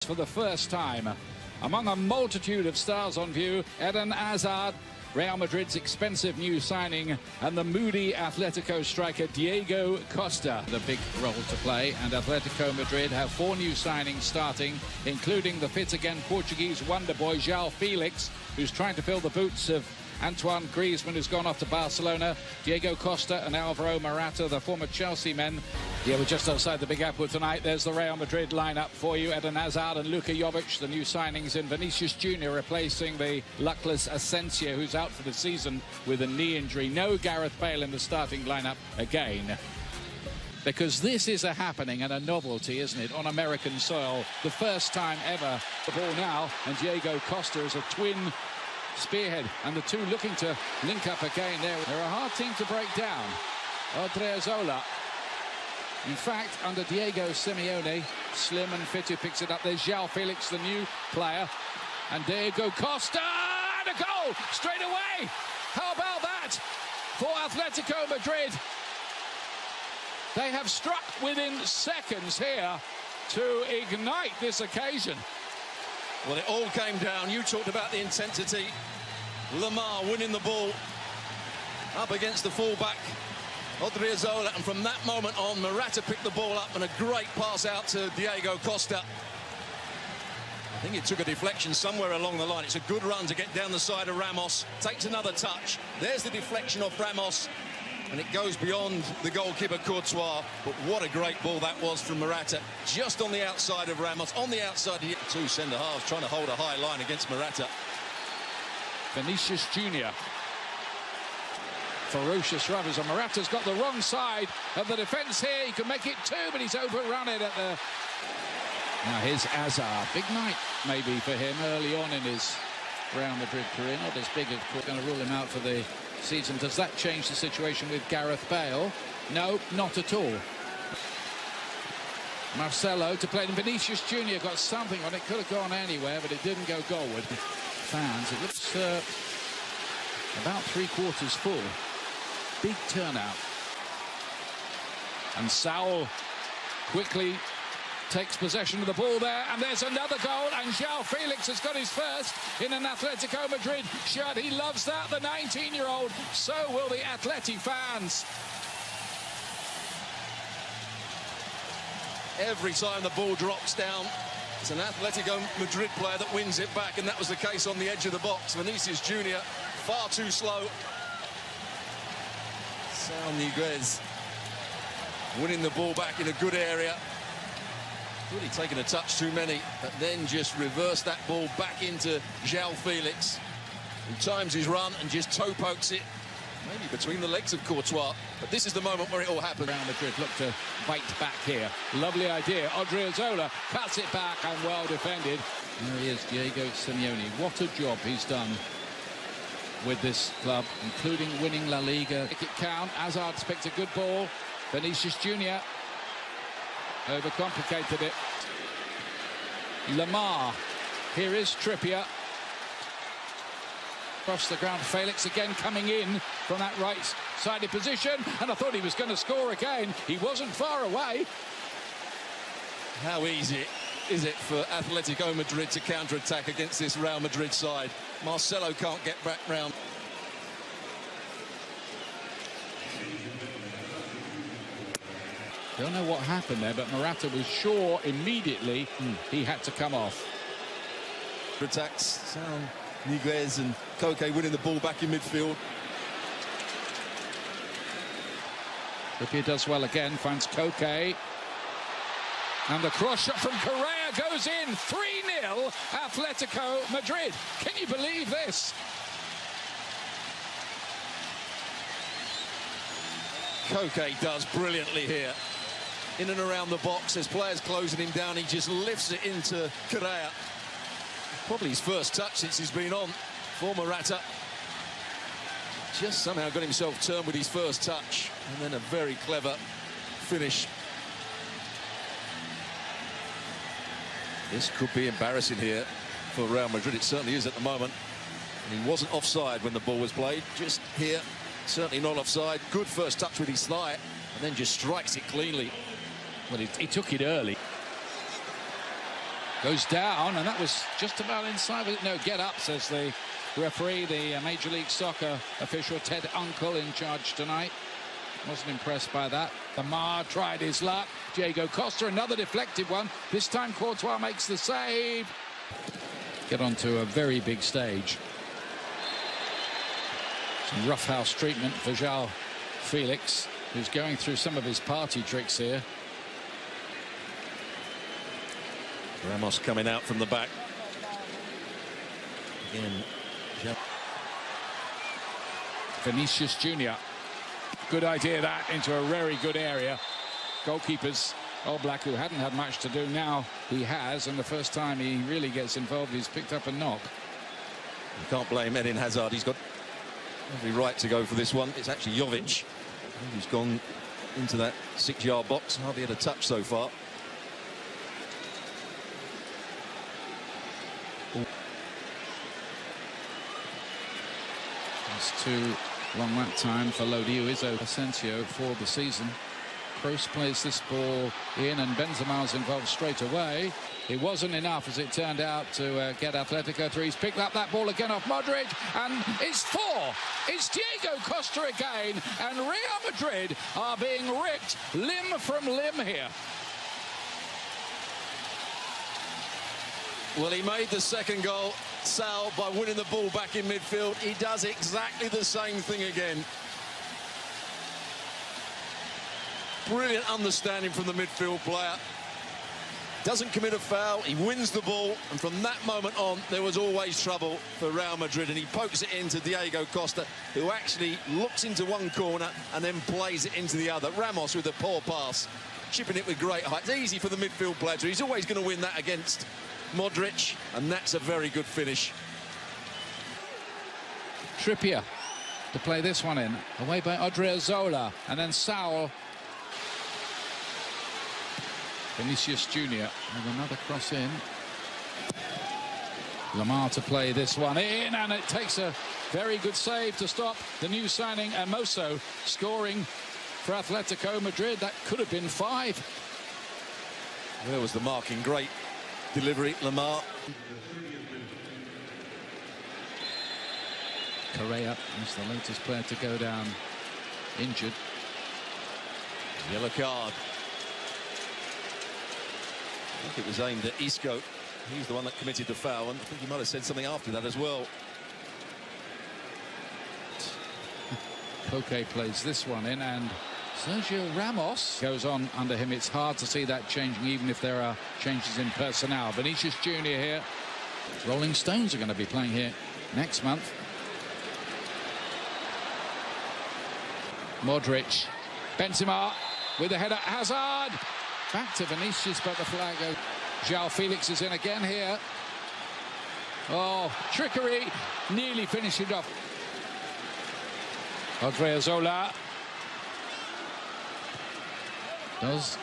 For the first time, among a multitude of stars on view, Eden Hazard, Real Madrid's expensive new signing, and the moody Atletico striker Diego Costa. The big role to play, and Atletico Madrid have 4 new signings starting, including the fit-again Portuguese wonder boy João Felix, who's trying to fill the boots of Antoine Griezmann, who's gone off to Barcelona, Diego Costa and Alvaro Morata, the former Chelsea men. Yeah, we're just outside the Big Apple tonight. There's the Real Madrid lineup for you. Eden Hazard and Luka Jovic, the new signings in. Vinicius Jr. replacing the luckless Asensio, who's out for the season with a knee injury. No Gareth Bale in the starting lineup again. Because this is a happening and a novelty, isn't it, on American soil. The first time ever. The ball now, and Diego Costa is a twin spearhead, and the two looking to link up again there. They're a hard team to break down. Odriozola. In fact, under Diego Simeone, slim and fit, who picks it up. There's João Felix, the new player. And Diego Costa, and a goal straight away. How about that for Atletico Madrid? They have struck within seconds here to ignite this occasion. Well, it all came down. You talked about the intensity. Lamar winning the ball up against the fullback, Odriozola, and from that moment on, Morata picked the ball up and a great pass out to Diego Costa. I think it took a deflection somewhere along the line. It's a good run to get down the side of Ramos. Takes another touch. There's the deflection off Ramos, and it goes beyond the goalkeeper Courtois. But what a great ball that was from Morata, just on the outside of Ramos, on the outside. Two centre-halves trying to hold a high line against Morata. Vinicius Jr. Ferocious runners, and Morata's got the wrong side of the defence here. He can make it 2, but he's overrun it at the... Now here's Hazard. Big night maybe for him early on in his Real Madrid career. Not as big as going to rule him out for the season. Does that change the situation with Gareth Bale? No, not at all. Marcelo to play, and Vinicius Jr. got something on it. Could have gone anywhere, but it didn't go goalward. Fans, it looks about 3/4 full. Big turnout. And Saul quickly takes possession of the ball there, and there's another goal, and João Felix has got his first in an Atletico Madrid shirt. He loves that, the 19-year-old. So will the Atleti fans. Every time the ball drops down, it's an Atletico Madrid player that wins it back, and that was the case on the edge of the box. Vinicius Jr. far too slow. Saul Niguez winning the ball back in a good area. Really taking a touch too many, but then just reverse that ball back into João Felix, who times his run and just toe pokes it, maybe between the legs of Courtois. But this is the moment where it all happened. Real Madrid look to bite back here. Lovely idea. Odriozola cuts it back and well defended. There he is, Diego Simeone. What a job he's done with this club, including winning La Liga. Make it count. Hazard's picked a good ball. Vinicius Jr. overcomplicated it. Lamar. Here is Trippier. Across the ground, Felix again coming in from that right-sided position, and I thought he was going to score again. He wasn't far away. How easy is it for Atletico Madrid to counter-attack against this Real Madrid side? Marcelo can't get back round. Don't know what happened there, but Morata was sure immediately he had to come off. Attacks, Saul Niguez and Koke winning the ball back in midfield. Trippier does well again, finds Koke. And the cross shot from Correa goes in. 3-0 Atletico Madrid. Can you believe this? Koke does brilliantly here. In and around the box, as players closing him down, he just lifts it into Correa. Probably his first touch since he's been on for Morata. Just somehow got himself turned with his first touch, and then a very clever finish. This could be embarrassing here for Real Madrid. It certainly is at the moment. And he wasn't offside when the ball was played. Just here, certainly not offside. Good first touch with his thigh, and then just strikes it cleanly. Well, he took it early. Goes down, and that was just about inside. No, get up, says the referee, the Major League Soccer official, Ted Uncle, in charge tonight. Wasn't impressed by that. Lamar tried his luck. Diego Costa, another deflected one. This time Courtois makes the save. Get onto a very big stage. Some roughhouse treatment for João Felix, who's going through some of his party tricks here. Ramos coming out from the back. Again, Vinicius Jr. Good idea, that, into a very good area. Goalkeepers, Oblak, who hadn't had much to do, now he has, and the first time he really gets involved, he's picked up a knock. You can't blame Eden Hazard. He's got every right to go for this one. It's actually Jovic who's gone into that 6-yard box. Hardly had a touch so far. It's too long that time for Lodiuizo Asensio for the season. Kroos plays this ball in, and Benzema's involved straight away. It wasn't enough, as it turned out, to get Atletico through. He's picked up that ball again off Madrid, and it's 4. It's Diego Costa again, and Real Madrid are being ripped limb from limb here. Well, he made the second goal, Sal, by winning the ball back in midfield. He does exactly the same thing again. Brilliant understanding from the midfield player. Doesn't commit a foul, he wins the ball, and from that moment on, there was always trouble for Real Madrid, and he pokes it into Diego Costa, who actually looks into one corner and then plays it into the other. Ramos with a poor pass, chipping it with great height. It's easy for the midfield player. He's always going to win that against Modric, and that's a very good finish. Trippier to play this one in, away by Odriozola, and then Saul. Vinicius Jr. with another cross in. Lamar to play this one in, and it takes a very good save to stop the new signing Hermoso scoring for Atletico Madrid. That could have been 5. There was the marking. Great delivery, Lamar. Correa is the latest player to go down injured. Yellow card. I think it was aimed at Isco. He's the one that committed the foul, and I think he might have said something after that as well. Koke plays this one in, and Sergio Ramos goes on under him. It's hard to see that changing, even if there are changes in personnel. Vinicius Jr. here. Rolling Stones are going to be playing here next month. Modric. Benzema with the header. Hazard. Back to Vinicius, but the flag goes. João Felix is in again here. Oh, trickery. Nearly finished it off. Odriozola. Does.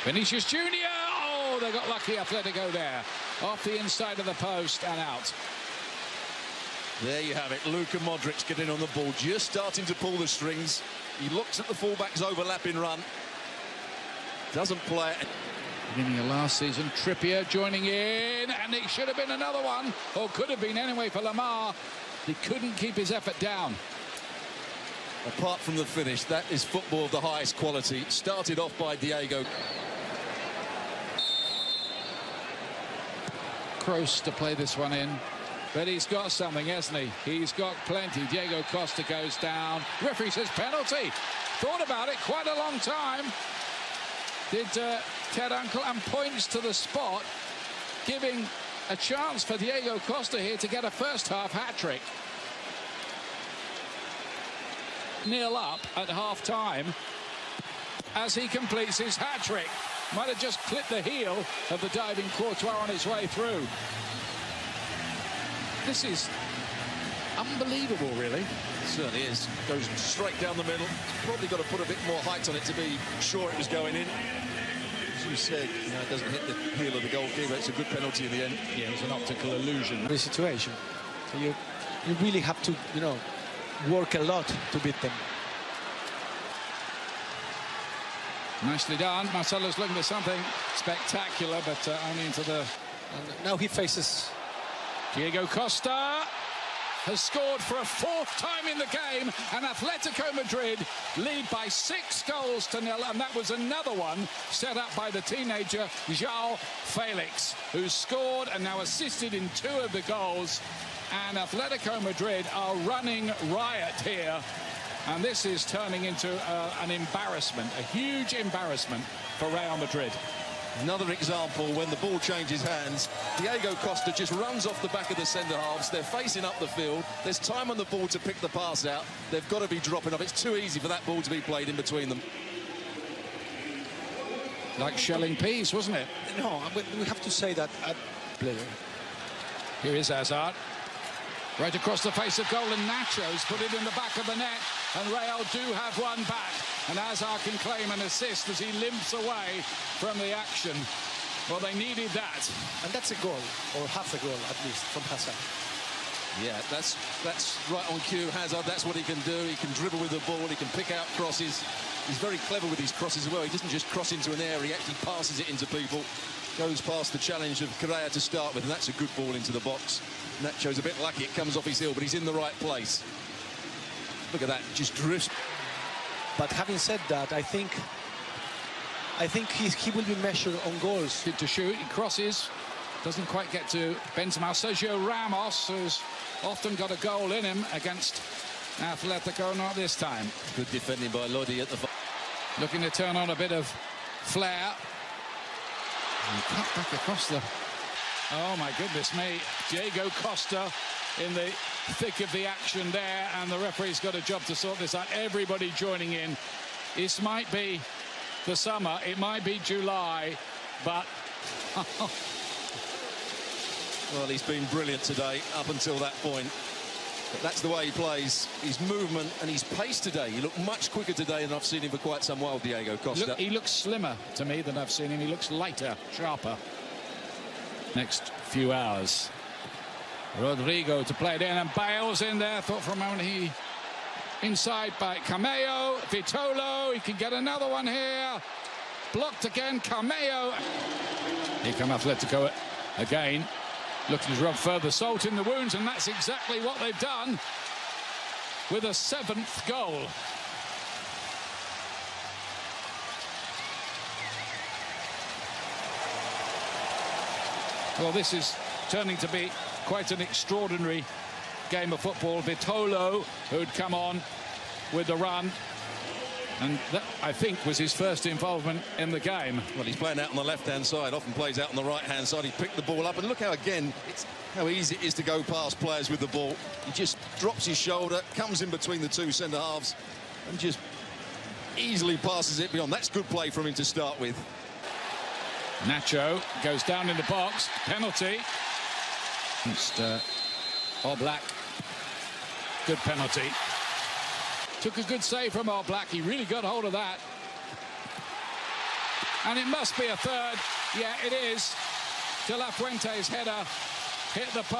Vinicius Jr. Oh, they got lucky, Atletico there. Off the inside of the post and out. There you have it. Luka Modric getting on the ball, just starting to pull the strings. He looks at the fullback's overlapping run. Doesn't play it. Beginning of last season, Trippier joining in, and it should have been another one, or could have been anyway for Lamar. He couldn't keep his effort down. Apart from the finish, that is football of the highest quality. Started off by Diego. Kroos to play this one in. But he's got something, hasn't he? He's got plenty. Diego Costa goes down. Referee says penalty. Thought about it quite a long time. Did Ted Uncle, and points to the spot, giving a chance for Diego Costa here to get a first-half hat-trick. 0 up at half-time as he completes his hat-trick. Might have just clipped the heel of the diving Courtois on his way through. This is unbelievable, really. It certainly is. Goes straight down the middle. Probably got to put a bit more height on it to be sure it was going in. As you said, you know, it doesn't hit the heel of the goalkeeper. It's a good penalty in the end. Yeah, it was an optical illusion. The situation. So you really have to, you know, work a lot to beat them. Nicely done. Marcelo's looking for something spectacular, but only into the... And now he faces... Diego Costa has scored for a fourth time in the game, and Atletico Madrid lead by 6-0, and that was another one set up by the teenager João Felix, who scored and now assisted in 2 of the goals. And Atletico Madrid are running riot here, and this is turning into an embarrassment, a huge embarrassment for Real Madrid. Another example when the ball changes hands. Diego Costa just runs off the back of the centre-halves. They're facing up the field. There's time on the ball to pick the pass out. They've got to be dropping off. It's too easy for that ball to be played in between them. Like shelling peas, wasn't it? No, we have to say that player. Here is Hazard. Right across the face of goal, and Nacho's put it in the back of the net, and Real do have one back, and Hazard can claim an assist as he limps away from the action. Well, they needed that. And that's a goal, or half a goal at least, from Hazard. Yeah, that's right on cue. Hazard, that's what he can do. He can dribble with the ball, he can pick out crosses. He's very clever with his crosses as well. He doesn't just cross into an area, he actually passes it into people. Goes past the challenge of Correa to start with, and that's a good ball into the box. Nacho's a bit lucky, it comes off his heel, but he's in the right place. Look at that, just drifts. But having said that, I think he will be measured on goals. Good to shoot, he crosses, doesn't quite get to Benzema. Sergio Ramos, who's often got a goal in him against Atletico, not this time. Good defending by Lodi at the... Looking to turn on a bit of flair. And cut back across the... Oh, my goodness me. Diego Costa in the thick of the action there, and the referee's got a job to sort this out. Everybody joining in. This might be the summer, it might be July, but... Well, he's been brilliant today up until that point. But that's the way he plays. His movement and his pace today. He looked much quicker today than I've seen him for quite some while, Diego Costa. He looks slimmer to me than I've seen him. He looks lighter, sharper. Next few hours. Rodrigo to play it in, and Bale's in there. Thought for a moment he... Inside by Cameo, Vitolo. He can get another one here. Blocked again, Cameo. Here come Atletico again. Looking to rub further salt in the wounds, and that's exactly what they've done with a 7th goal. Well, this is turning to be quite an extraordinary game of football. Vitolo, who'd come on with the run, and that, I think, was his first involvement in the game. Well, he's playing out on the left-hand side, often plays out on the right-hand side. He picked the ball up, and look how, again, it's how easy it is to go past players with the ball. He just drops his shoulder, comes in between the 2 centre-halves, and just easily passes it beyond. That's good play from him to start with. Nacho goes down in the box. Penalty. Against Oblak. Good penalty. Took a good save from Oblak. He really got hold of that. And it must be a third. Yeah, it is. De La Fuente's header hit the post.